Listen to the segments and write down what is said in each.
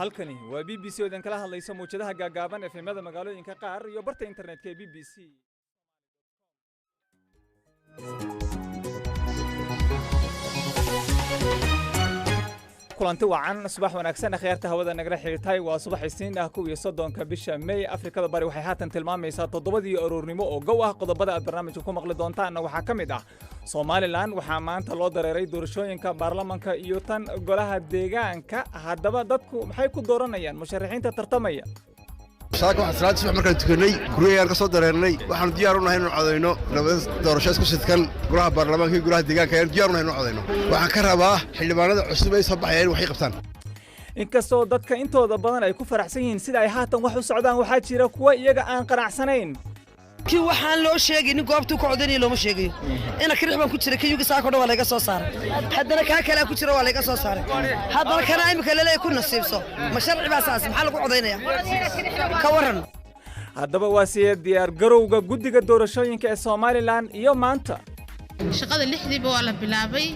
halkani waa BBC oo idin kala hadlaysa muujadaha gaagaaban ee filimada magaalooyinka qaar iyo barta internetka ee BBC. kulanti wacan subax wanaagsan akhyaarta hawada nagala xiriirtay waa subax isniin ah 11 bisha May Afrikada Bari waxay haatan tilmaamaysaa 7 aroornimo oo gow ah qodobada aad barnaamijka ku maqli doontaan waxa kamid ah Somaliland waxa maanta loo dareeray doorashooyinka baarlamaanka iyo tan golaha deegaanka haddaba dadku maxay ku dooranayaan musharaxiinta tartamaya شاكو حسرات سبح مركز تكني كوريا كسر درني وحنا ديارنا هنا عضينا نبض دورشات كسر كان قرها برلمان كي قرها دجاج كان ديارنا هنا عضينا وحكرها حل ما نضع عصبة يصبح يعني وحي قبطان inkastoo dadka intooda badan ay ku faraxsan yihiin sida ay haatan wax u socdaan waxa jira kuwa iyaga aan qanacsanayn kii waxaan loo sheegay goobtu ku codanay looma sheegayo ina kirix baan ku jiray kiyuga saako dhaw laga soo saaray haddana ka kale ku jira waa laga soo saaray haddana kana imika leeyahay ku nasiibso ma sharci baa saas maxaa lagu codaynaya ka waran haddaba waa si diyaar garowga guddiga doorashooyinka ee Somaliland iyo maanta shaqada lixdiiba waa la bilaabay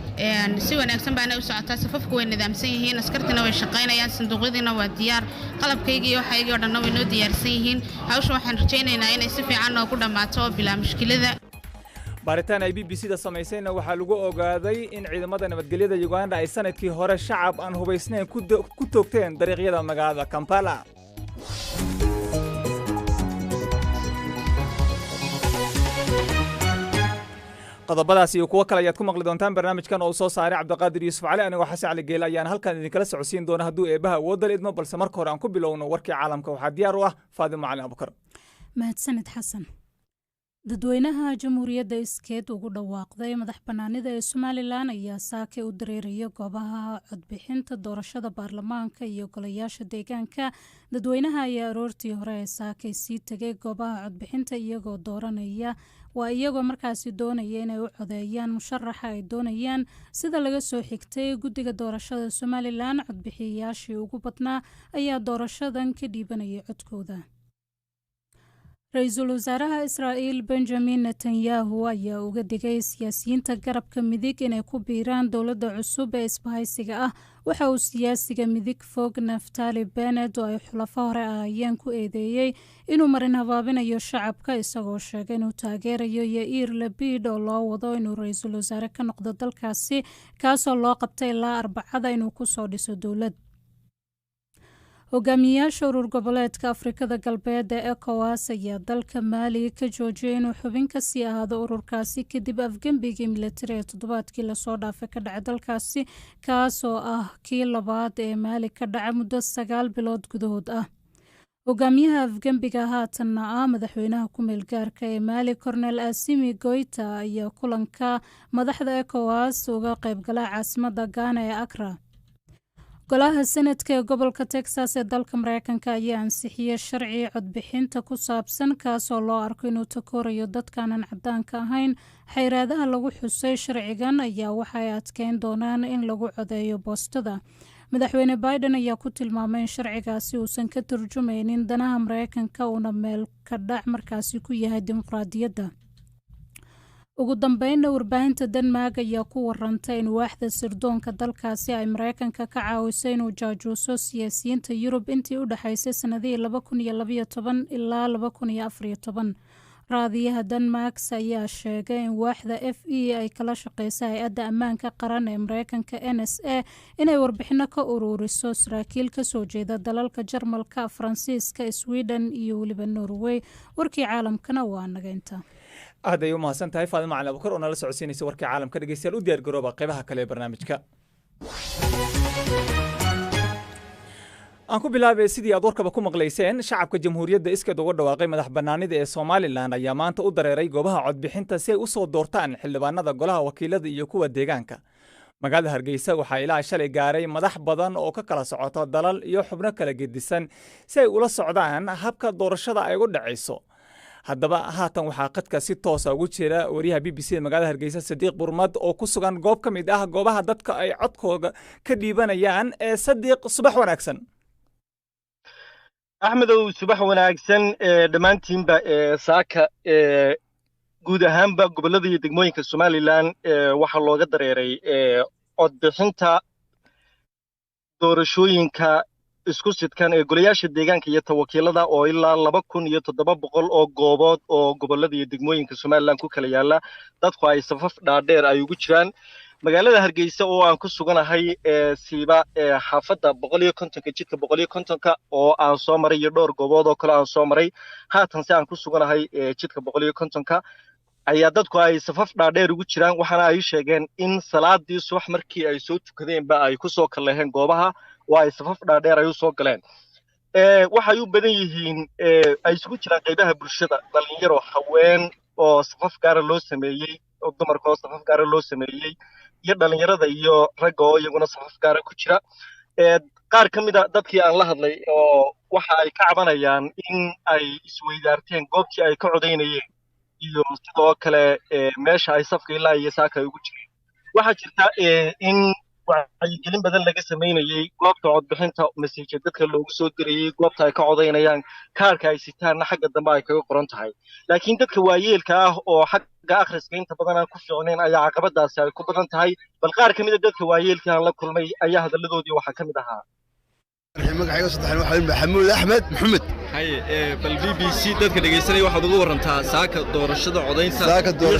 si wanaagsan baana u socotaa safafku way nidaamsan yihiin askartana way shaqaynayaan sanduuqyadina waa diyaar qalabkayga iyo waxayga oo dhan way noo diyaarsan yihiin hawsha waxaan rajaynaynaa inay si fiican oo ku dhamaato bilaa mushkilada baaritaan ay BBC-da samaysayna waxaa lagu ogaaday in ciidamada nabadgelyada Uganda ay sanadkii hore shacab aan hubaysnayn ku toogteen dariiqyada magaalada Kampala qodobadaas iyo kuwa kale ayaad ku maqli doontaan barnaamijkan oo soo saaray Cabdiqaadir Yuusuf Cali aniga Xasan Cali Geel ayaan halkan idin kala socodsiin doona hadduu eebaha wadal idmo balse marka hore aan ku bilowno warkii caalamka waxa diyaar u ah Faadimo Cali Abukar mahadsanid xasan dadweynaha jamhuuriyadda iskeed ugu dhawaaqday madax banaanida ee Somaliland ayaa saake u dareeraya goobaha codbixinta doorashada baarlamaanka iyo golayaasha deegaanka dadweynaha ayaa aroortii hore ee saake sii tagay goobaha codbixinta iyagoo dooranaya waa iyagoo markaasi doonaya inay u codeeyaan musharaxa ay doonayaan sida laga soo xigtay guddiga doorashada Somaliland codbixiyayaashii ugu badnaa ayaa doorashadan ka dhiibanaya codkooda Ra'iisul Wasaaraha Israa'iil Benjamin Netanyahu ayaa uga digay siyaasiyiinta garabka midig inay ku biiraan dowladda cusub ee isbahaysiga ah waxa uu siyaasiga midig fog Naftali Bennett oo ay xulafo hore ayaan ku eedeeyay inuu marin habaabinayo shacabka isagoo sheegay inuu taageerayo Yair Lapid oo loo wado inuu ra'iisul wasaare ka noqdo dalkaasi kaasoo loo qabtay ilaa Arbacada inuu ku soo dhiso dowlad hogaamiyayaasha urur goboleedka Afrikada Galbeed ee ECOWAS ayaa dalka Mali ka joojiyay inuu xubin ka sii ahaado ururkaasi kadib afgembigii militari ee toddobaadkii lasoo dhaafay ka dhacay dalkaasi kaasoo ah kii labaad ee Mali ka dhacay muddo 9 bilood gudahood ah hogaamiyaha afgembiga haatanna ah madaxweynaha ku meel gaarka ee Mali Colonel Assimi Goïta ayaa kulanka madaxda ECOWAS uga qaybgalay caasimadda Ghana ee Accra golaha sanadka ee gobolka Texas ee dalka Mareykanka ayaa ansixiyay sharci codbixinta ku saabsan kaasoo loo arko inuu takoorayo dadkaan cadaanka ahayn xayiraadaha lagu xusay sharcigan ayaa waxay adkeyn doonaan in lagu codeeyo boostada madaxweyne Biden ayaa ku tilmaamay in sharcigaasi uusan ka turjumaynin danaha Mareykanka una meel ka dhac markaasi ku yahay dimuqraadiyadda ugu dambeynna warbaahinta Denmark ayaa ku warantay in waaxda sirdoonka dalkaasi ay Mareykanka ka caawisay inuu jaajuuso siyaasiyiinta Yurub intii u dhaxaysay sanadihii 2012 ilaa 2014 raadiyaha Denmark ayaa sheegay in waaxda FE ay kala shaqeysay hay'adda ammaanka qaran ee Mareykanka NSA inay warbixino ka ururiso saraakiil ka soo jeeda dalalka Jarmalka, Faransiiska, Sweden iyo waliba Norway warkii caalamkana waa nageynta aad ay u mahadsan tahay Faadimo Cali Abukar oo nala socodsiinaysa warkii caalamka dhageystayaal u diyaar garooba qaybaha kale ee barnaamijka aan ku bilaabay sidii aad warkaba ku maqlayseen shacabka jamhuuriyadda iskeed uga dhawaaqay madax banaanida ee Somaliland ayaa maanta u dareeray goobaha codbixinta si ay u soo doortaan xildhibaanada golaha wakiilada iyo kuwa deegaanka magaalada Hargeysa waxaa ilaa shalay gaaray madax badan oo ka kala socota dalal iyo xubno kala gedisan si ay ula socdaan habka doorashada ay u dhacayso haddaba haatan waxaa qadka si toos ah ugu jira wariyaha BBC magaalada Hargeysa Sadiiq Burmad oo ku sugan goob ka mid ah goobaha dadka ay codkooda ka dhiibanayaan ee Sadiiq subax wanaagsan axmedow subax wanaagsan dhammaantiinba saaka guud ahaanba gobollada iyo degmooyinka Somaliland waxaa looga dareeray codbixinta doorashooyinka isku sidkan ee golayaasha deegaanka iyo tawakiilada oo ilaa 2700 oo goobood oo gobolada iyo degmooyinka Soomaaliland ku kala yaala dadku ay safaf dhaadheer ay ugu jiraan magaalada Hargeysa oo aan ku suganahay siiba xaafadda 150 jidka 150 oo aan soo maray iyo dhowr goobood oo kale aan soo maray haatan si aan ku suganahay jidka 150 ayaa dadku ay safaf dhaadheer ugu jiraan waxaana ay sheegeen in salaadii subax markii ay soo tukadeen ba ay ku soo kalaheen goobaha oo ay safaf dhaadheer ay u soo galeen waxay u badan yihiin ay isugu jiraan qaybaha bulshada dhalinyaro haween oo safaf gaar ah loo sameeyay oo dumarka oo safaf gaar ah loo sameeyay iyo dhalinyarada iyo ragga oo iyaguna safaf gaar ah ku jira qaar ka mid ah dadkii aan la hadlay oo waxa ay ka cabanayaan in ay isweydaarteen goobtii ay ka codeynayeen iyo sidoo kale meesha ay safka ilaa iyo saaka ay ugu jireen waxa jirta in wacyigelin badan laga sameynayay goobta codbixinta message dadka loogu soo dirayay goobta ay ka codeynayaan kaarka ay sitaana xagga dambe ay kaga qoran tahay laakiin dadka waayeelka ah oo xagga akhriska inta badan aan ku fiicnayn ayaa caqabadaasi ay ku badan tahay bal qaar ka mid ah dadka waayeelka aan la kulmay ayaa hadaladoodii waxa ka mid ahaa magacayga saddexan waxa Maxamuud Axmed Maxamed bal BBC dadka dhageysanay waxaad ugu warantaa saaka doorashada codeynta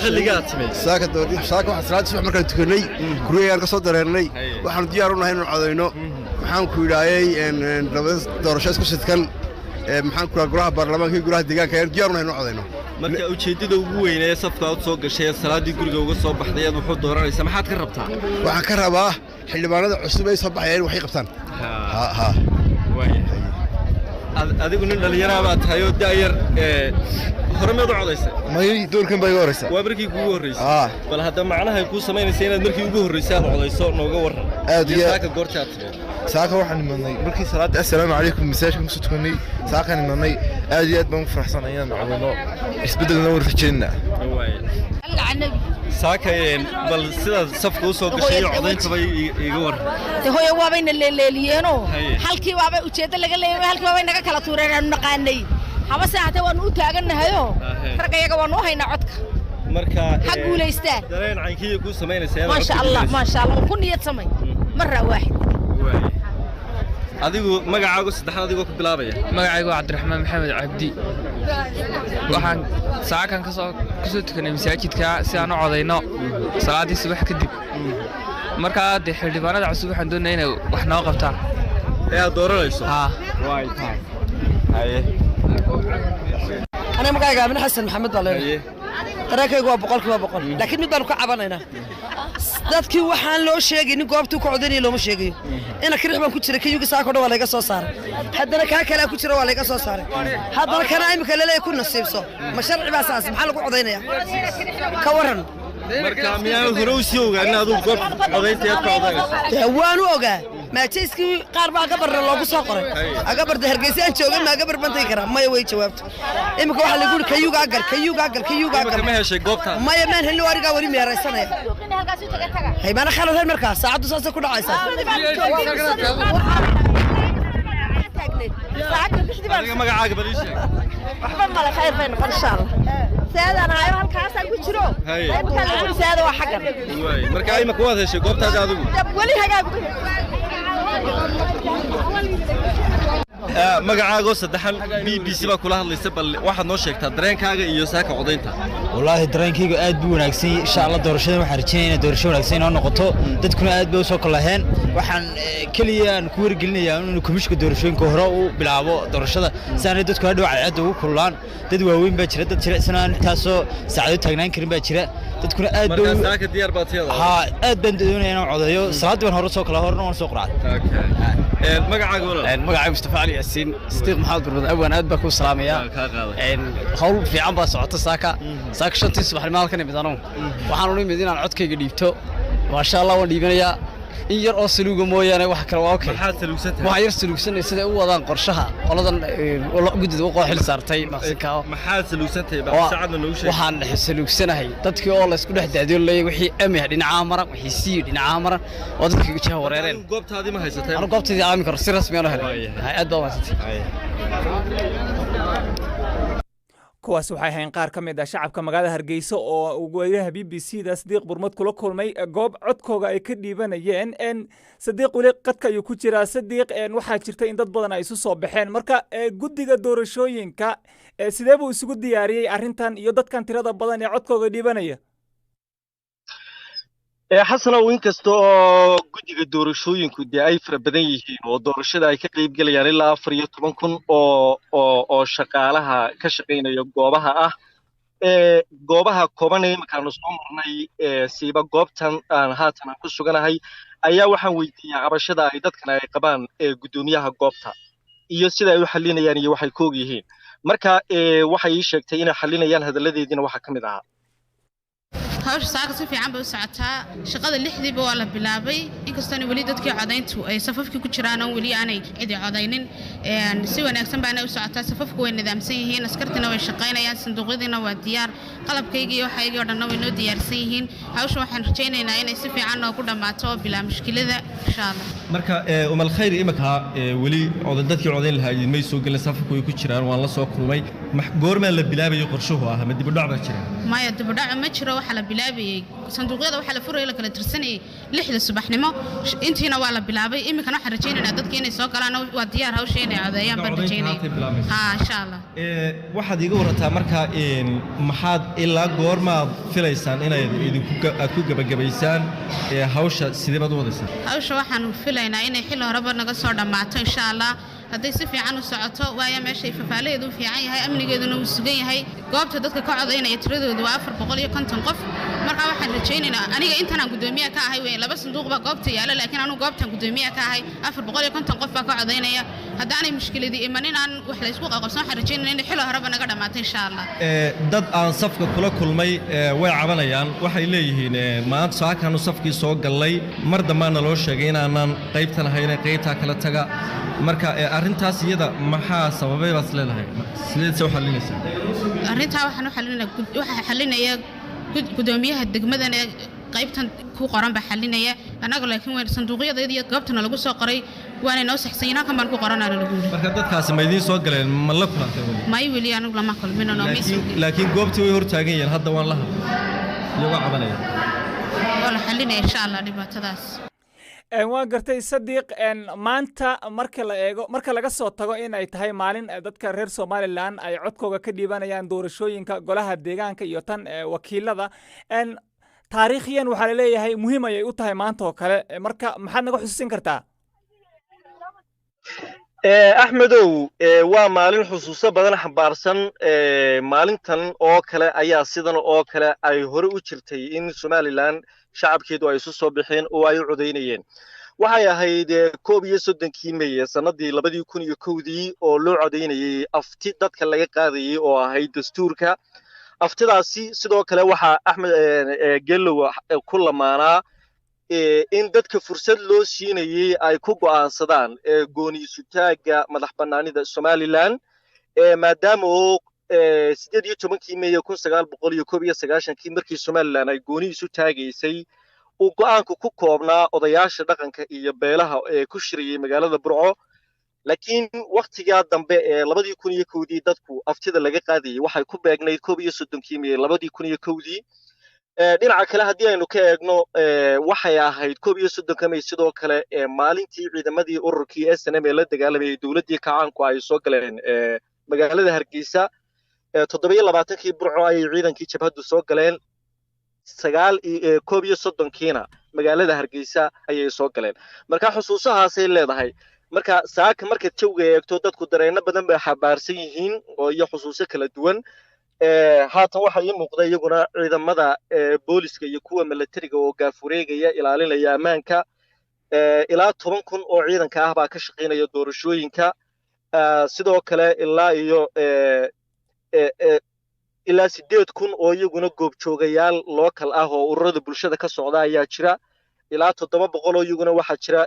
xilligaad sameeyay saaka waxaan salaad subax markaan tukanay guriyaan ka soo dareernay waxaan diyaar u nahay inaan codeyno maxaan ku yiraahday doorashada isku sidkan maxaan ku golaha baarlamaanka iyo golaha deegaanka ayaan diyaar u nahay inaan codeyno marka ujeedada ugu weyn ee safka aad soo gashay salaadii guriga uga soo baxday aad wuxuu dooranaysaa maxaad ka rabtaa waxaan ka rabaa xildhibaanada cusub ay soo baxayeen waxay qabtaan adigu nin dhalinyaro baa tahay oo daayar hore ma codeysay may doorkan bay horeysa waa markii ugu horeysay bal hadda macnaha ku sameynaysaa inaad markii ugu horeysay aad codeyso nooga waran aad iyo saaka goortaad saaka waxaan nimanay markii salaada assalaamu calaykum masaajidka ku tukanay saaka nimanay aad iyo aad baan u faraxsanahay inaan codeyno isbedelna war rajeynaa saaka bal sidaad safka u soo gashay codeynta bay iga waran hooyo waabayna leeleeliyeeno halkii waabay ujeedda laga leeyahay halkii waabay naga kala tuureen aan naqaanay haba saacada waan u taaganahayo ragayaga waan u haynaa codka marka ha guuleystaan dareen caynkiyo ku sameynaysaa ma sha Allah ku niyad samay marra waaxid adigu magacaagu saddexaad adigoo ku bilaabaya magacaygu Cabdiraxmaan Maxamed Cabdi waxaan saakan ka soo tukanay masaajidka si aan u codeyno salaadii subax kadib marka xildhibaanada cusub waxaan doonayaa inay wax noo qabtaan aad dooranayso waay أنا مقاعد من حسن محمد الله تراك يقوى بقول لكن مدان كعبانينا dadkii waxaan loo sheegay in goobtu ku codanay loo ma sheegay ina kirix baan ku jiray kayuga saako dhaw laga soo saaray haddana ka kale ku jira waa laga soo saaray haddana kana imika leeyahay ku nasiibso ma sharci baa saas maxaa lagu codaynaya ka waran marka miyaan hore u sii ogaa in aad goob codaynta ka codaynayso waan ogaa ما تيسكي قاربا قبر لوgu soo qoray agabarda Hargeysa aan joogay ma gabar bantay kara ma way jawaabto imika waxa la yiri kayuga agal ma heshay goobta ma yaman helo wariga wari meeraysanay hay bana khalad markaa saacadu saas ku dhacaysa adiga magacaaga bal ii sheeg waxba ma la khayr been insha Allah saadana ayo halkaas aan ku jiro imika la yiri saada waa xagan way marka ay ma ku wada heshay goobtaada adigu wali hagaagu magacaaga saddexan BBC ba kula hadlaysa bal waxaad noo sheegtaa dareenkaaga iyo saaka codeynta wallahi dareenkayga aad buu wanaagsan yahay insha Allah doorashada waxaan rajaynayaa doorasho wanaagsan oo noqoto dadkuna aad bay u soo kalaheen waxaan kaliya aan ku wargelinayaa inuu komishiga doorashooyinka hore u bilaabo doorashada saanay dadku hadhow cadaalad ugu kullaan dad waaweyn baa jira dad jirecsanaan taasoo saacado taagnaan karin baa jira dadkuna aad bay marka saaka diyaar baad ha aad baan doonayaa inaan codeeyo salaad baan hore soo kala horna waan soo quraacay magacaaga walaal magacaaga Mustafa Ali Yaasiin Sidiq Maxamed Barbaad awaan aad baa ku salaamaya hawl fiican baa socota saaka shantii subaxnimo halkan imidano waxaan u nimid inaan codkayga dhiibto ma sha Allah waan dhiibanayaa in yar oo saluuga mooyaane wax kale waa okay maxaad saluugsantahay waxa yar saluugsanay sida u wadaan qorshaha qoladan gudida u qooxil saartay maqsinka maxaad saluugsantahay baa saacadna loo sheegay waxaan saluugsanahay dadkii oo la isku dhex daadiyo leeyahay wixii amay dhinaca maran wixii sii dhinaca maran oo dadkii jaha wareereen goobtaadii ma haysatay anu goobtaadii aami karo si rasmi ah helay aad baa waasatay kuwaas waxay ahayn qaar ka mid ah shacabka magaalada Hargeysa oo wariyaha BBC da Sadiiq Burmad kula kulmay goob codkooga ay ka dhiibanayeen Sadiiq wali qadka ayuu ku jiraa Sadiiq waxaa jirta in dad badan ay isu soo baxeen marka guddiga doorashooyinka sidee buu isugu diyaariyay arrintan iyo dadkan tirada badan ee codkooga dhiibanaya xasanow inkasta oo guddiga doorashooyinku dee ay fara badan yihiin oo doorashada ay ka qayb galayaan ilaa 14,000 oo shaqaalaha ka shaqaynaya goobaha ah goobaha kooban ee markaanu soo marnay siiba goobtan aan haatan ku suganahay ayaa waxaan weydiiyay cabashada ay dadkan ay qabaan gudoomiyaha goobta iyo sida ay u xalinayaan iyo waxay koog yihiin marka waxay ii sheegtay inay xalinayaan hadaladeedina waxa kamid ah hawsha saaka si fiican bay u socotaa shaqada 6diiba waa la bilaabay inkastoo wali dadkii codayntu ay safafkii ku jiraan oo wali aanay cid codaynin si wanaagsan baana u socotaa safafku way nidaamsan yihiin askartina way shaqaynayaan sanduuqyadiina waa diyaar qalabkaygii iyo waxaygii oo dhan way noo diyaarsan yihiin hawsha waxaan rajaynaynaa inay si fiican oo ku dhamaato bilaa mushkilada insha Allah marka umal khayr imaka wali dadkii codayn lahaayeen may soo galeen safafku way ku jiraan waan la soo kulmay goorma la bilaabayo qorshuhu ah ma dib u dhac ba jira maya dib u dhac ma jiro waxa la bilaabay sanduuqyada waxa la furay la kala tirsanay 6 subaxnimo intiina waa la bilaabay imika waxaan rajaynaynaa dadka inay soo galaan waa diyaar hawsheena codeeyaan baan rajaynay insha Allah waxaad iga warantaa marka maxaad ilaa goorma filaysaan inay idinku ku gabagabaysaan hawsha sidee baad u wadaysaa hawsha waxaan filaynaa inay xil horeba naga soo dhamaato insha Allah hadday si fiican u socoto waaya meeshay fafaaleedu fiican yahay amnigeeduna uu sugan yahay goobta dadka ka codeynaya tiradoodu waa 450 qof marka waxaan rajaynaynaa aniga intaan gudoomiyaha ka ahay laba sanduuq baa goobta yaala laakiin anu goobtan gudoomiyaha ka ahay 450 qof baa ka codeynaya haddaanay mushkiladii imanin aan wax la isku qabsan waxaan rajaynaynaa in xil horeba naga dhamaato insha Allah dad aan safka kula kulmay way cabanayaan waxay leeyihiin maanta saakaanu safkii soo galay mar dambana loo sheegay inaanan qaybtan ahayn qaybta kala taga marka arrintaas iyada maxaa sababay baad leedahay sidee soo xalinaysaa arrintaa waxaan u xalinayaa gudoomiyaha degmadan ee qaybtan ku qoran ba xalinaya anaga laakiin waan sanduuqyadeedii iyo goobtana lagu soo qoray waana noo saxsanaa kan baan ku qoranaa lagu yiri marka dadkaas ma idin soo galeen ma la kulantay may wali anagu lama kulmino noo meesho laakiin goobtii way hor taagan yihiin hadda waan la iyaga cabanaya wala xalinaya insha Allah dhibaatadaas waa gartay Sadiiq maanta marka laga soo tago in ay tahay maalin dadka reer Somaliland ay codkooga ka dhiibanayaan doorashooyinka golaha deegaanka iyo tan wakiilada taariikhiyan waxa la leeyahay muhiim ay u tahay maanta oo kale marka maxaad naga xusuusin kartaa axmedow waa maalin xusuuso badan xambaarsan maalintan oo kale ayaa sidan oo kale ay hore u jirtay in Somaliland shacabkeedu ay isu soo bixeen oo ay u codeynayeen waxay ahayd 31 May sanadii 2001 oo loo codeynayay afti dadka laga qaadayay oo ahayd dastuurka aftidaasi sidoo kale waxa Axmed Geelow ku lamaanaa in dadka fursad loo siinayay ay ku go'aansadaan gooniisu taaga madax bannaanida Somaliland maadaama oo 18 May 1991 markii Somaliland ay gooniisu taagaysay uu go'aanku ku koobnaa odayaasha dhaqanka iyo beelaha ee ku shiriyay magaalada Burco laakiin waqtiga dambe ee 2001 dadku aftida laga qaadayay waxay ku beegnayd 31 May 2001 dhinaca kale haddii aynu ka eegno waxay ahayd 31 May sidoo kale maalintii ciidamadii ururkii SNM ee la dagaalamay dawladii kacaanku ay soo galeen magaalada Hargeysa 27 Burco ay ciidankii jabhadu soo galeen 31 magaalada Hargeysa ayay soo galeen marka xusuusahaasay leedahay marka saaka marka jawga eegto dadku dareeno badan bay xabaarsan yihiin oo iyo xusuuso kala duwan haatan waxa ii muuqda iyaguna ciidamada booliska iyo kuwa militariga oo gaafureegaya ilaalinaya ammaanka ilaa 10,000 oo ciidanka ah baa ka shaqeynaya doorashooyinka sidoo kale ilaa 8,000 oo iyaguna goobjoogayaal local ah oo ururada bulshada ka socda ayaa jira ilaa 700 oo iyaguna waxa jira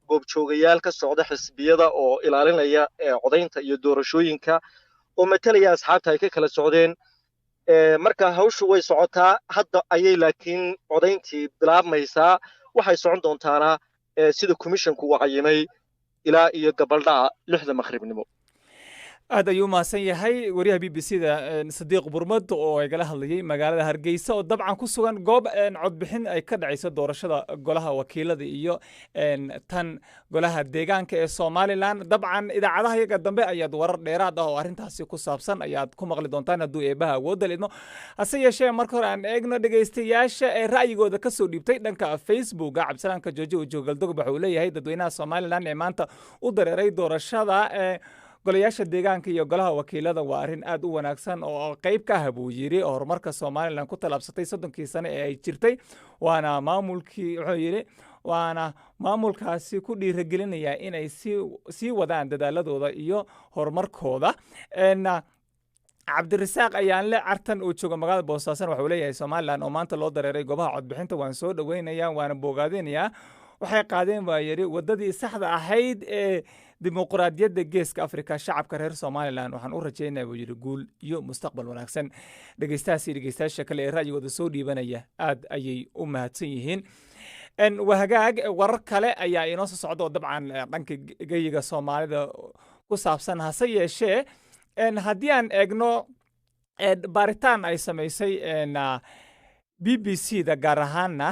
goobjoogayaal ka socda xisbiyada oo ilaalinaya codeynta iyo doorashooyinka oo matalaya asxaabta ay ka kala socdeen marka hawshu way socotaa hadda ayay laakiin codeyntii bilaabmaysaa waxay socon doontaana sida commissionku uu cayimay ilaa iyo gabaldhaca 6 maqribnimo aad ayuu mahadsan yahay wariyaha BBC-da Sadiiq Burmad oo ay kala hadlayay magaalada Hargeysa oo dabcan ku sugan goob codbixin ay ka dhacayso doorashada golaha wakiilada iyo tan golaha deegaanka ee Somaliland dabcan idaacadaha iyaga dambe ayaad warar dheeraad ah oo arintaasi ku saabsan ayaad ku maqli doontaan hadduu eebaha awood leedno hase yeeshee marka hore aan eegno dhageystayaasha ee ra'yigooda ka soo dhiibtay dhanka Facebook Cabdisalaamka Jooji oo joogaldoog waxa uu leeyahay dadweynaha Somaliland ee maanta u dareeray doorashada golayaasha deegaanka iyo golaha wakiilada waa arrin aad u wanaagsan oo qayb ka ah buu yiri horumarka Somaliland ku talaabsatay 30 sano ee ay jirtay waana maamulkaasi ku dhiirigelinaya inay sii wadaan dadaaladooda iyo horumarkooda Cabdirasaaq ayaan le cartan oo jooga magaalada Boosaasan waxa uu leeyahay Somaliland oo maanta loo dareeray goobaha codbixinta waan soo dhaweynayaa waana bogaadinayaa waxay qaadeen waa yiri wadadii saxda ahayd ee dimuqraadiyadda geeska Afrika shacabka reer Somaliland waxaan u rajaynayaa buu yiri guul iyo mustaqbal wanaagsan dhageystayaasha kale ee ra'yigooda soo dhiibanaya aad ayay u mahadsan yihiin wahagaag warar kale ayaa inoo soo socda dabcan dhanka geyiga Soomaalida ku saabsan hase yeeshee haddii aan eegno baaritaan ay samaysay BBC-da gaar ahaana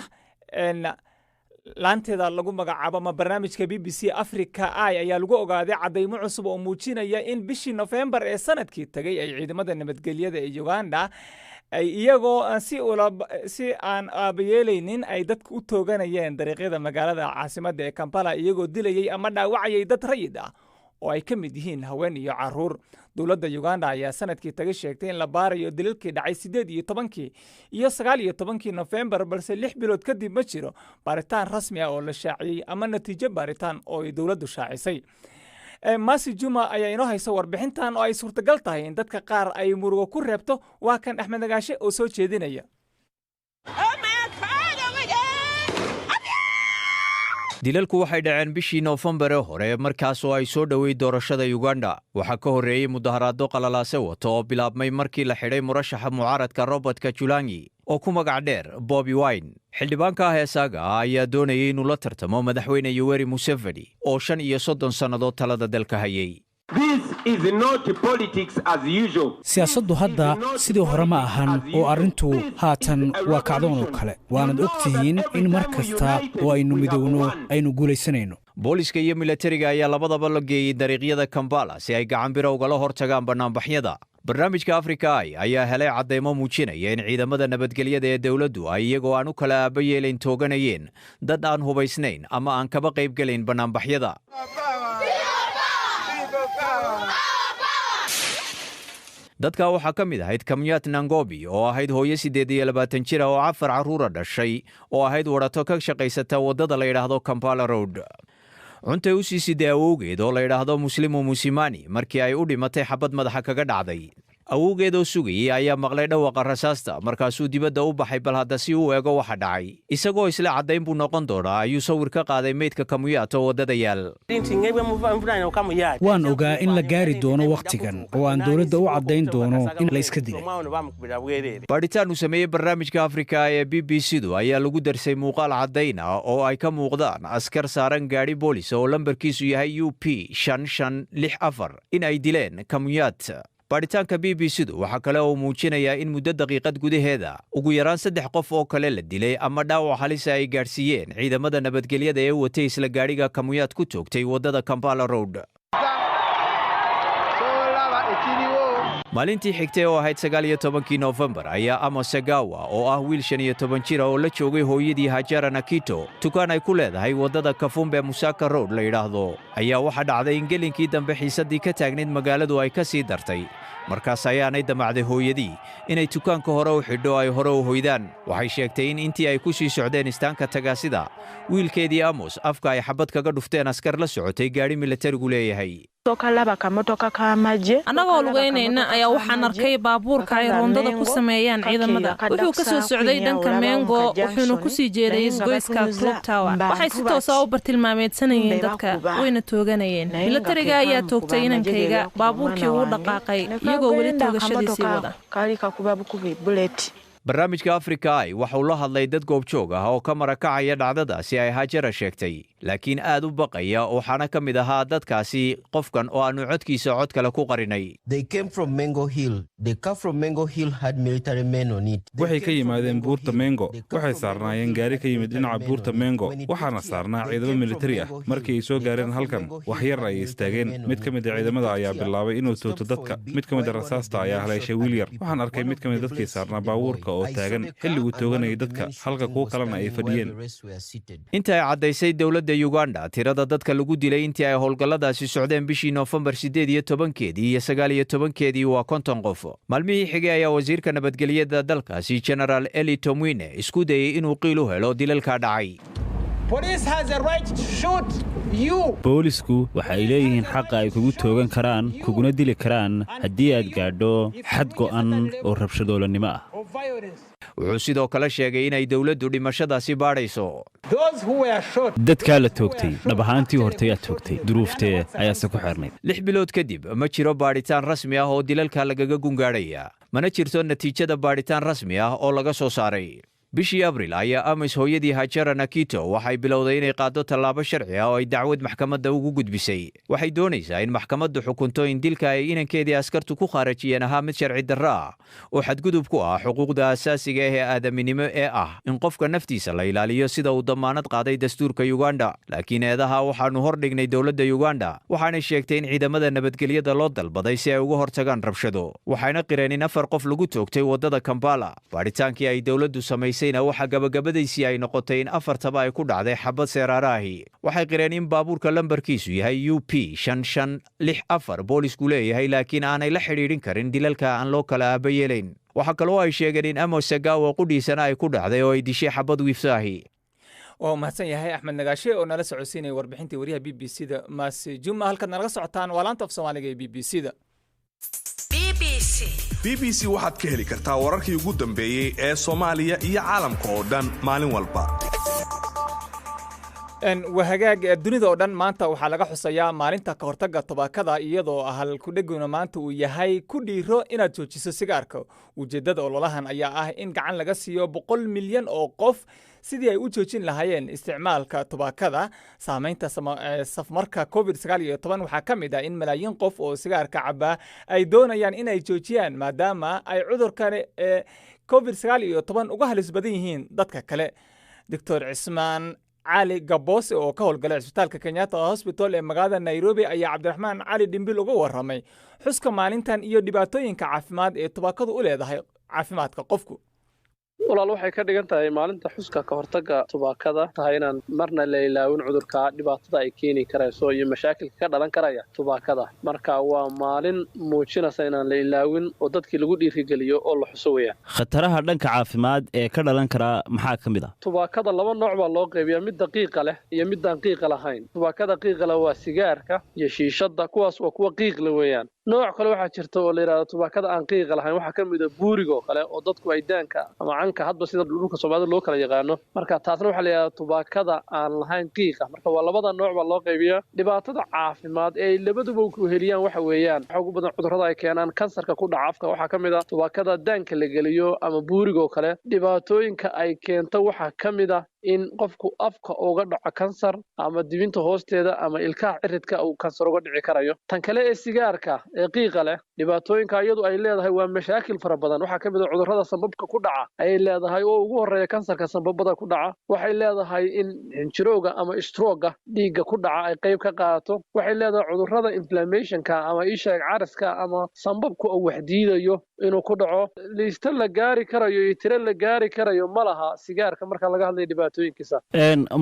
laanteeda lagu magacaabo ma barnaamijka BBC Africa ayaa lagu ogaaday cadeymo cusub oo muujinaya in bishii November ee sanadkii tagay ay ciidamada nabadgelyada ee Uganda ay iyagoo si aan aabayeelaynin ay dadku u tooganayeen dariiqyada magaalada caasimadda ee Kampala iyagoo dilayay ama dhaawacayay dad rayid ah oo ay ka mid yihiin haween iyo caruur dowladda Uganda ayaa sanadkii taga sheegtay in la baarayo dililkii dhacay 18 iyo 19 November balse 6 bilood kadib ma jiro baaritaan rasmi ah oo la shaaciyay ama natiijo baaritaan oo ay dowladdu shaacisay Masi Juma ayaa inoo haysa warbixintan oo ay suurtagal tahay in dadka qaar ay murugo ku reebto waa kan Axmed Nagaashe oo soo jeedinaya dilalku waxay dhaceen bishii November hore markaas oo ay soo dhaway doorashada Uganda waxa ka horeeyay mudaharaado qalalaase wato oo bilaabmay markii la xidhay murashaxa mucaaradka Robert Kyagulanyi oo ku magac dheer Bobi Wine xildhibaanka heesaaga ayaa doonayay inuu la tartamo madaxweyne Yoweri Museveni oo 35 sannadood talada dalka hayay siyaasaddu hadda sidii hore ma ahan oo arrintu haatan waa kacdoon oo kale waanad og tihiin in mar kasta oo aynu midowno aynu guulaysanayno booliska iyo militariga ayaa labadaba la geeyey dariiqyada Kampala si ay gacan biro ugala hortagaan banaanbaxyada barnaamijka Africa ayaa helay cadeymo muujinaya in ciidamada nabadgelyada ee dawladdu ay iyagoo aan u kala aabayeelayn tooganayeen dad aan hubaysnayn ama aan kaba qayb galayn banaanbaxyada dadka waxaa ka mid ahayd Kamyat Nangobi oo ahayd hooyo 28 jir oo 4 caruur dhashay oo ahayd warato ka shaqaysata wadada la yiraahdo Kampala Road cunta u sii sidee awgeed oo la yiraahdo Muslimu Musimani markii ay u dhimatay xabad madaxa kaga dhacday awgeed oo sugayay ayaa maqlay dhawaaqa rasaasta markaasuu dibadda u baxay bal hadda si uu eego waxa dhacay isagoo isla cadeyn buu noqon doonaa ayuu sawir ka qaaday meydka Kamyat oo wadada yaal waan ogaa in la gaari doono waqtigan oo aan dawladda u cadeyn doono in la iska dilay baaritaan uu sameeyay barnaamijka Africa ee BBC-du ayaa lagu darsay muuqaal cadeyn ah oo ay ka muuqdaan askar saaran gaari boolis oo lambarkiisu yahay UP 5564 in ay dileen Kamyat baaritaanka BBC-du waxa kale oo muujinaya in muddo daqiiqad gudaheeda ugu yaraan 3 qof oo kale la dilay ama dhaawac halis ay gaarsiiyeen ciidamada nabadgelyada ee watay isla gaariga Kamyat ku toogtay wadada Kampala Road maalintii xigtay oo ahayd 19 November ayaa Amos Segawa oo ah wiil 15 jir oo la joogay hooyadii Hajara Nakito tukaan ay ku leedahay wadada Kafumbe Musaka Road la yiraahdo ayaa waxa dhacday in gelinkii dambe xiisadii ka taagneed magaaladu ay ka sii dartay markaas ayaanay damacday hooyadii inay tukaanka hore u xidho ay hore u hoydaan waxay sheegtay in intii ay ku sii socdeen istaanka tagaasida wiilkeedii Amos afka ay xabad kaga dhufteen askar la socotay gaari militarigu leeyahay annagoo lugeynayna ayaa waxaan arkay baabuurka ay roondada ku sameeyaan ciidamada wuxuu ka soo socday dhanka Mengo wuxuuna ku sii jeeday isgoyska Clock Tower waxay si toos ah u bartilmaameedsanayeen dadka wayna tooganayeen militariga ayaa toogtay inankayga baabuurkii uu dhaqaaqay iyagoo weli toogashadiisii wada barnaamijka Africa Eye waxa uu la hadlay dad goobjoog ah oo ka marakacaya dhacdadaasi ay Hajara sheegtay laakiin aad u baqaya waxaana ka mid ahaa dadkaasi qofkan oo aanu codkiisa cod kale ku qarinay. They came from Mengo Hill. The car from Mengo Hill had military men on it. waxay ka yimaadeen buurta Mengo waxay saarnaayeen gaari ka yimid dhinaca buurta Mengo waxaana saarnaa ciidamo militari ah markii ay soo gaareen halkan wax yar ay istaageen mid ka mid ah ciidamada ayaa bilaabay inuu tooto dadka mid ka mid ah rasaasta ayaa haleeshay wiil yar waxaan arkay mid ka mid dadkii saarnaa baabuurka oo taagan xilli uu tooganayay dadka halka kuwa kalena ay fadhiyeen. Inta ay caddaysay dowladda Uganda tirada dadka lagu dilay intii ay howlgalladaasi socdeen bishii Noofambar 18 iyo 19 waa 50 qof. Maalmihii xigay ayaa wasiirka nabadgelyada dalkaasi General Eli Tomwine isku dayay inuu qiil u helo dilalka dhacay. boolisku waxa ay leeyihiin xaqa ay kugu toogan karaan kuguna dili karaan haddii aad gaadho xad go'an oo rabshadoolanimo ah. wuxuu sidoo kale sheegay inay dowladdu dhimashadaasi baadhayso. dadkaa la toogtay dhab ahaantii hortay aad toogtay duruuftee ayaase ku xirnayd. 6 bilood kadib ma jiro baadhitaan rasmi ah oo dilalka lagaga gungaadhaya mana jirto natiijada baadhitaan rasmi ah oo laga soo saaray. bishii Abriil ayaa Amis hooyadii Hajara Nakito waxay bilowday inay qaado tallaabo sharci ah oo ay dacwad maxkamadda ugu gudbisay. waxay doonaysaa in maxkamaddu xukunto in dilka ay inankeedii askartu ku khaarajiyeen ahaa mid sharci darro ah oo xadgudub ku ah xuquuqda asaasiga ah ee aadaminimo ee ah in qofka naftiisa la ilaaliyo sida uu damaanad qaaday dastuurka Uganda. laakiin eedaha waxaanu hordhignay dowladda Uganda waxaanay sheegtay in ciidamada nabadgelyada loo dalbaday si ay uga hortagaan rabshado. waxayna qireen in 4 qof lagu toogtay wadada Kampala. baadhitaankii ay dowladdu samaysay waxa gabagabadiisii ay noqotay in 4 ay ku dhacday xabad seeraarahi. waxay qireen in baabuurka lambarkiisu yahay UP 5564 boolisku leeyahay laakiin aanay la xidhiidhin karin dilalka aan loo kala aabayeelayn. waxa kaloo ay sheegeen in Amos Sagawa qudhiisana ay ku dhacday oo ay dishay xabad wiifsaahi. oo mahadsan yahay Axmed Nagaashe oo nala socodsiinay warbixintii wariyaha BBC-da Maas Juma halka nalaga socotaan waa laanta af Soomaaliga ee BBC-da. BBC waxaad ka heli kartaa wararkii ugu dambeeyay ee Soomaaliya iyo caalamka oo dhan maalin walba. wahagaag dunida oo dhan maanta waxaa laga xusayaa maalinta ka hortagga tubaakada iyadoo hal ku dheguna maanta uu yahay ku dhiiro inaad joojiso sigaarka. ujeeddada ololahan ayaa ah in gacan laga siiyo 100 milyan oo qof sidii ay u joojin lahaayeen isticmaalka tubaakada. saamaynta safmarka COVID-19 waxaa ka mid ah in malaayiin qof oo sigaarka cabaa ay doonayaan inay joojiyaan maadaama ay cudurkan COVID-19 uga halis badan yihiin dadka kale. Dr. Cismaan Cali Gaboose oo ka howlgalay Isbitaalka Kenyatta Hospital ee magaalada Nairobi ayaa Cabdiraxmaan Cali Dhimbil uga warramay xuska maalintan iyo dhibaatooyinka caafimaad ee tubaakadu u leedahay caafimaadka qofku. walaal waxay ka dhigan tahay maalinta xuska ka hortagga tubaakada tahay inaan marna la ilaawin cudurka dhibaatada ay keeni karayso iyo mashaakilka ka dhalan karaya tubaakada. marka waa maalin muujinaysa inaan la ilaawin oo dadkii lagu dhiirigeliyo oo la xuso weeyaan. khataraha dhanka caafimaad ee ka dhalan kara maxaa ka mid ah? tubaakada 2 nooc baa loo qaybiyaa mid daqiiqa leh iyo mid aan qiiqa lahayn. tubaakada qiiqa leh waa sigaarka iyo shiishada kuwaas waa kuwa qiiq leh weeyaan. nooc kale waxaa jirta oo la yiraahdo tubaakada aan qiiqa lahayn waxaa ka mid ah buuriga oo kale oo dadku ay daanka ama canka hadba sida dhulka Soomaalida loo kala yaqaano. marka taasna waxaa la yiraahdaa tubaakada aan lahayn qiiqa. marka waa labada nooc baa loo qaybiyaa. dhibaatada caafimaad ee labaduba ku heliyaan waxa weeyaan waxa ugu badan cudurrada ay keenaan kansarka ku dhaca afka waxaa ka mid ah tubaakada daanka la geliyo ama buuriga oo kale. dhibaatooyinka ay keento waxaa ka mid ah in qofku afka uga dhaco kansar ama dibinta hoosteeda ama ilkaha ciridka uu kansar uga dhici karayo. tan kale ee sigaarka ee qiiqa leh dhibaatooyinka iyadu ay leedahay waa mashaakil fara badan. waxaa ka mid ah cudurrada sanbabka ku dhaca ay leedahay oo ugu horeeya kansarka sanbabada ku dhaca. waxay leedahay in xinjirowga ama stroke dhiigga ku dhaca ay qayb ka qaadato. waxay leedahay cudurrada inflammationka ama ishaag caraska ama sanbabku uu wax diidayo inuu ku dhaco. liista la gaari karayo iyo tiro la gaari karayo ma laha sigaarka marka laga hadlayo dhibaatooyinkiisa.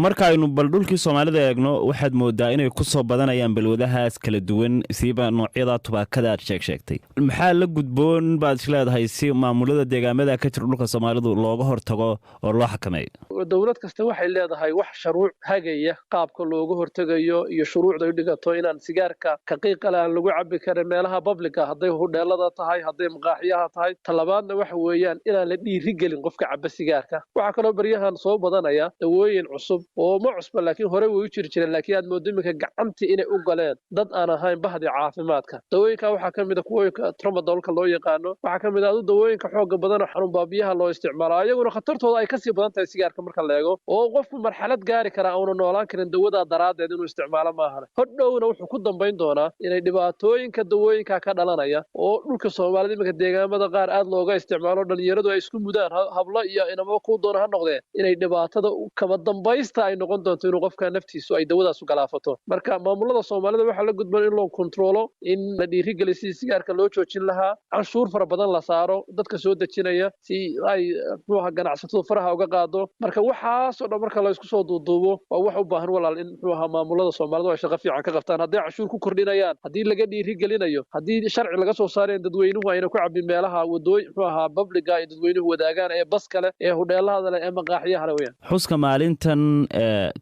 markaaynu bal dhulkii Soomaalida eegno waxaad moodaa inay ku soo badanayaan balwadahaas kala duwan siiba noocyada tubaakada aad sheegtay. maxaa la gudboon baad isleedahay si maamulada deegaamada ka jira dhulka Soomaalidu looga hortago oo loo xakameeyo? dawlad kasta waxay leedahay wax shuruuc hagaya qaabka looga hortagayo iyo shuruucda ay dhigato inaan sigaarka ka qiiqa leh lagu cabi karin meelaha public ah haday hudheelada tahay haday maqaaxiyaha tahay. talabaadna waxa weeyaan inaan la dhiirigelin qofka caba sigaarka. waxa kale oo baryahan soo badanaya dawooyin cusub oo ma cusba laakiin hore way u jiri jireen laakiin aad moodo imika gacantii inay u galeen dad aan ahayn bahdi caafimaadka. dawooyinka waxaa ka mid ah kuwa tramadolka loo yaqaano. waxaa ka mid ah dawooyinka xooga badan oo xanuun baabiyaha loo isticmaalo isticmaalo ayaguna khatartooda ay kasii badan tahay sigaarka marka la eego oo qofku marxalad gaari kara aanu noolaan karin dawadaa daraaddeed inuu isticmaalo maahan hodhowna wuxuu ku dambayn doonaa inay dhibaatooyinka dawooyinka ka dhalanaya oo dhulka Soomaalida iminka deegaamada qaar aad looga isticmaalo dhalinyaradu ay isku mudaan hablo iyo inamo ku doona ha noqdeen inay dhibaatada kama dambaysta ay noqon doonto inuu qofka naftiisu ay dawadaas u galaafato marka maamulada Soomaalida waxa la gudban in loo kontrolo in la dhiirigeliyo si sigaarka loo joojin lahaa canshuur fara badan la saaro dadka soo dejinaya si ay ruuxa ganacsatada faraha uga qaado marka waxaas oo dhan marka la isku soo duuduubo waa wax u baahan walaal in ruuxa maamulada Soomaalida ay shaqo fiican ka qabtaan haddii canshuur ku kordhinayaan haddii laga dhiirigelinayo haddii sharci laga soo saareen dadweynuhu ayna ku cabin meelaha wadooyin ruuxa public ay dadweynuhu wadaagaan ee bas kale ee hudheelada leh ee maqaaxiyaha weeyaan xuska maalintan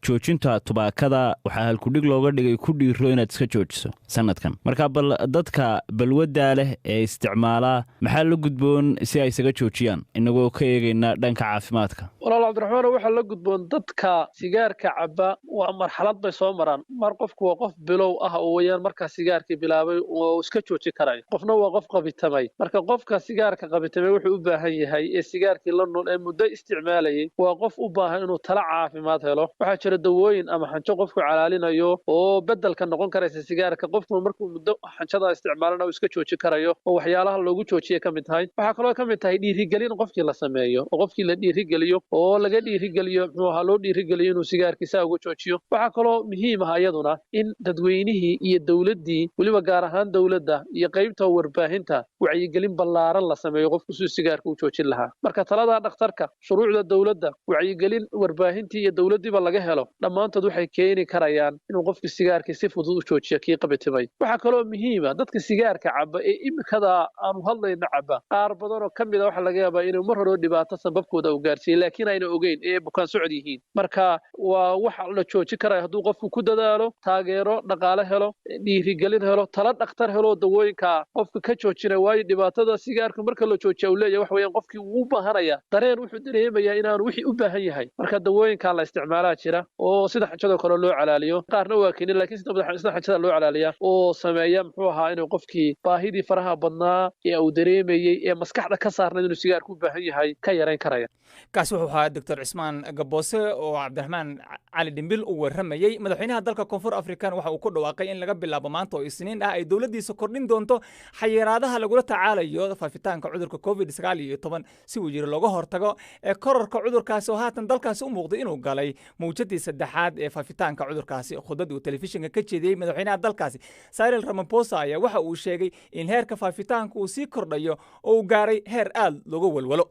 joojinta tubaakada waxaa halkudhig looga dhigay ku dhiiro inaad iska joojiso sanadkan marka bal dadka balwada leh ee isticmaala maxaa la gudboon si ay isaga joojiyaan inagoo ka eegayna dhanka caafimaadka walaal Cabdiraxmaan waxa la gudboon dadka sigaarka caba waa marxalad bay soo maraan mar qofku waa qof bilow ah oo weeyaan marka sigaarkii bilaabay oo iska jooji karay qofna waa qof qabitamay marka qofka sigaarka qabitamay wuxuu u baahan yahay ee sigaarkii la nool ee muddo isticmaalayay waa qof u baahan inuu tala caafimaad helo waxa jira dawooyin ama xanjo qofku calaalinayo oo bedelka noqon karaysa sigaarka qofku markuu muddo xanjada isticmaalana uu iska jooji karayo oo waxyaalaha loogu joojiye ka mid tahay waxa kaloo ka mid tahay dhiirigelin qofkii la sameeyo oo qofkii la dhiirigeliyo oo laga dhiirigeliyo waxa loo dhiirigeliyo inuu sigaarkiisa uga joojiyo waxa kaloo muhiim ah iyaduna in dadweynihii iyo dawladdii waliba gaar ahaan dawladda iyo qaybta warbaahinta wacyigelin ballaaran la sameeyo qofku si sigaarka u joojin lahaa marka talada dhakhtarka shuruucda dawladda wacyigelin warbaahintii iyo dawladdiiba laga helo dhammaantood waxay keeni karayaan inuu qofku sigaarka si fudud u joojiyo kii qabitimay waxa kaloo muhiim ah dadka sigaarka caba ee imikada aanu hadlayno caba qaar badan oo kamid ah waxa laga yaabaa inuu mar hore dhibaato sababkooda u gaarsiiyay laakiin ayna ogeyn ee bukaan socod yihiin marka waa wax la jooji karayo hadduu qofku ku dadaalo taageero dhaqaale helo dhiirigelin helo tala dhakhtar helo dawooyinka qofka ka joojina waayo dhibaatada sigaarka marka la joojiyo uu leeyahay wax weeyaan qofkii uu baahanaya dareen wuxuu dareemayaa inaanu wixii u baahan yahay marka dawooyinka la isticmaalaa jira oo sida xajada kale loo calaaliyo qaarna waa keenin laakiin sida xajada loo calaaliya oo sameeya muxuu ahaa inuu qofkii baahidii faraha badnaa ee uu dareemayay ee maskaxda ka saarnayd inuu sigaarku u baahan yahay ka yareyn karaya kaas wuxuu ahaa Dr. Cismaan Gaboose oo Cabdiraxmaan Cali Dhimbil u waramayay madaxweynaha dalka Koonfur Afrikaan waxa uu ku dhawaaqay in laga bilaabo maanta oo Isniin ah ay dawladdiisa kordhin doonto xayiraadaha lagula tacaalayo faafitaanka cudurka COVID-19 si uu jiro looga hortago ee kororka cudurkaasi oo haatan dalkaasi u muuqday inuu galay mawjadii saddexaad ee faafitaanka cudurkaasi khudbadii uu telefishinka ka jeediyay madaxweynaha dalkaasi Cyril Ramaphosa ayaa waxa uu sheegay in heerka faafitaanku uu sii kordhayo oo uu gaaray heer aad looga walwalo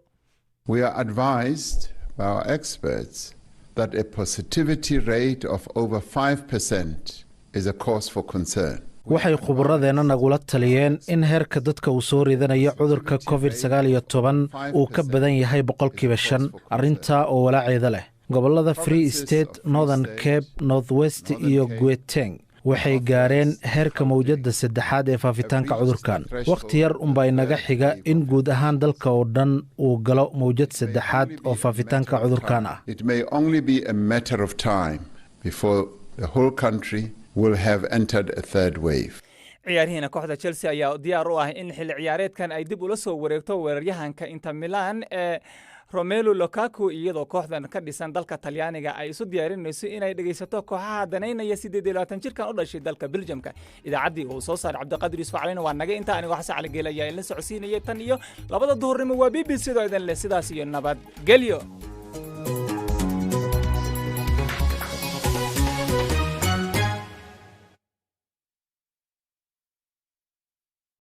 We are advised by our experts that a positivity rate of over 5% is a cause for concern. waxay khubaradeenna nagula taliyeen in heerka dadka uu soo ridanayo cudurka COVID-19 uu ka badan yahay 5%, arrintaa oo walaaceeda leh. Gobollada Free State, Northern Cape, North West iyo Gauteng waxay gaareen heerka mawjadda saddexaad ee faafitaanka cudurkan. Waqti yar unbaa inaga xiga in guud ahaan dalka oo dhan uu galo mawjad saddexaad oo faafitaanka cudurkan ah. It may only be a matter of time before the whole country will have entered a third wave. ciyaaryahanka kooxda Chelsea ayaa diyaar u ah in xilli ciyaareedkan ay dib ula soo wareegto weeraryahanka Inter Milan ee Romelu Lukaku iyadoo kooxdan ka dhisan dalka Talyaaniga ay isu diyaarinayso inay dhageysato kooxaha danaynaya 28 jirkan u dhashay dalka Belgiumka idaacadii uu soo saaray Cabdiqaadir Yusuf Caliina waa naga inta aniga waxa Cali Geelaya in la socodsiinayay tan iyo labada duhurnimo waa BBC-da idin leh sidaas iyo nabad gelyo